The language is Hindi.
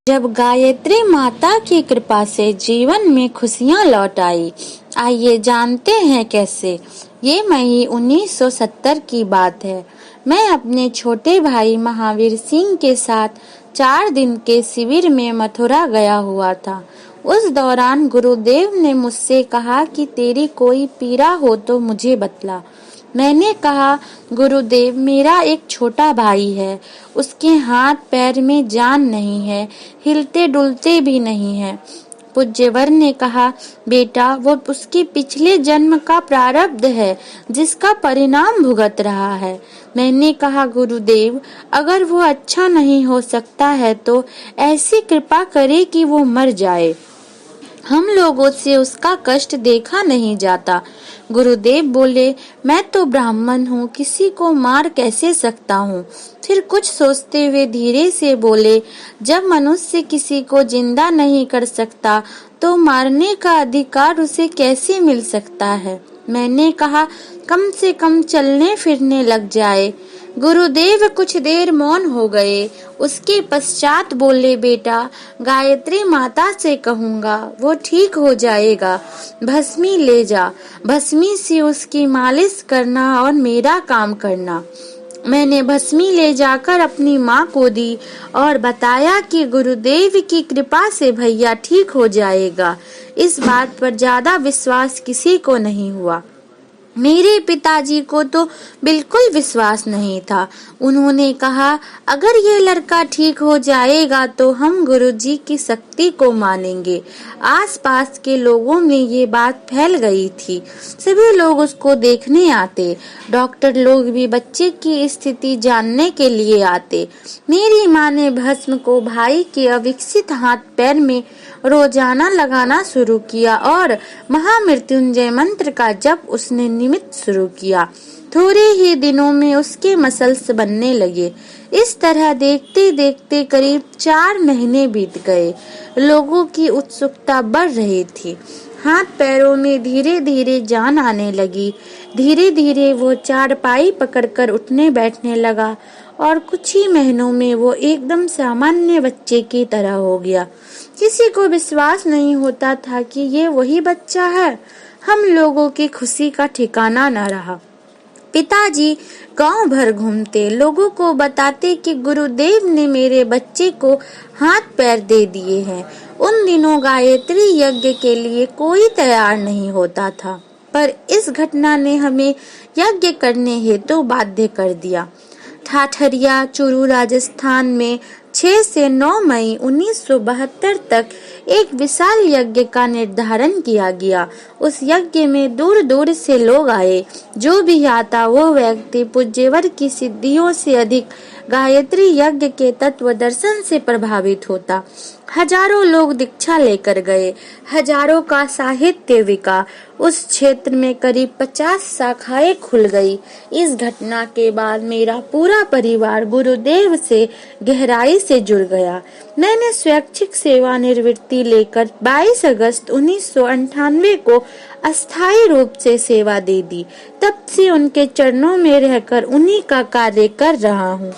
जब गायत्री माता की कृपा से जीवन में खुशियां लौट आई, आइए जानते हैं कैसे। ये मई 1970 की बात है। मैं अपने छोटे भाई महावीर सिंह के साथ 4 दिन के शिविर में मथुरा गया हुआ था। उस दौरान गुरुदेव ने मुझसे कहा कि तेरी कोई पीड़ा हो तो मुझे बतला। मैंने कहा, गुरुदेव, मेरा एक छोटा भाई है, उसके हाथ पैर में जान नहीं है, हिलते डुलते भी नहीं है। पूज्यवर ने कहा, बेटा, वो उसके पिछले जन्म का प्रारब्ध है जिसका परिणाम भुगत रहा है। मैंने कहा, गुरुदेव, अगर वो अच्छा नहीं हो सकता है तो ऐसी कृपा करे कि वो मर जाए। हम लोगों से उसका कष्ट देखा नहीं जाता। गुरुदेव बोले, मैं तो ब्राह्मण हूँ, किसी को मार कैसे सकता हूँ। फिर कुछ सोचते हुए धीरे से बोले, जब मनुष्य किसी को जिंदा नहीं कर सकता तो मारने का अधिकार उसे कैसे मिल सकता है। मैंने कहा, कम से कम चलने फिरने लग जाए। गुरुदेव कुछ देर मौन हो गए। उसके पश्चात बोले, बेटा, गायत्री माता से कहूँगा, वो ठीक हो जाएगा। भस्मी ले जा, भस्मी से उसकी मालिश करना और मेरा काम करना। मैंने भस्मी ले जाकर अपनी माँ को दी और बताया कि गुरुदेव की कृपा से भैया ठीक हो जाएगा। इस बात पर ज्यादा विश्वास किसी को नहीं हुआ। मेरे पिताजी को तो बिल्कुल विश्वास नहीं था। उन्होंने कहा, अगर ये लड़का ठीक हो जाएगा तो हम गुरुजी की शक्ति को मानेंगे। आसपास के लोगों में ये बात फैल गई थी। सभी लोग उसको देखने आते। डॉक्टर लोग भी बच्चे की स्थिति जानने के लिए आते। मेरी माँ ने भस्म को भाई के अविकसित हाथ पैर में रोजाना लगाना शुरू किया और महामृत्युंजय मंत्र का जप उसने निमित्त शुरू किया। थोड़े ही दिनों में उसके मसल्स बनने लगे। इस तरह देखते देखते करीब 4 महीने बीत गए। लोगों की उत्सुकता बढ़ रही थी। हाथ पैरों में धीरे धीरे जान आने लगी। धीरे धीरे वो चारपाई पकड़कर उठने बैठने लगा और कुछ ही महीनों में वो एकदम सामान्य बच्चे की तरह हो गया। किसी को विश्वास नहीं होता था कि ये वही बच्चा है। हम लोगों की खुशी का ठिकाना न रहा। पिताजी गांव भर घूमते, लोगों को बताते कि गुरुदेव ने मेरे बच्चे को हाथ पैर दे दिए हैं। उन दिनों गायत्री यज्ञ के लिए कोई तैयार नहीं होता था, पर इस घटना ने हमें यज्ञ करने हेतु बाध्य कर दिया। ठाठरिया, चूरू, राजस्थान में 6 से 9 मई 1972 तक एक विशाल यज्ञ का निर्धारण किया गया। उस यज्ञ में दूर दूर से लोग आए। जो भी आता वो व्यक्ति पूज्यवर की सिद्धियों से अधिक गायत्री यज्ञ के तत्व दर्शन से प्रभावित होता। हजारों लोग दीक्षा लेकर गए। हजारों का साहित्य बिका। उस क्षेत्र में करीब 50 शाखाएं खुल गई। इस घटना के बाद मेरा पूरा परिवार गुरुदेव से गहराई से जुड़ गया। मैंने स्वैच्छिक सेवानिवृत्ति लेकर 22 अगस्त 1998 को अस्थायी रूप से सेवा दे दी। तब से उनके चरणों में रहकर उन्हीं का कार्य कर रहा हूँ।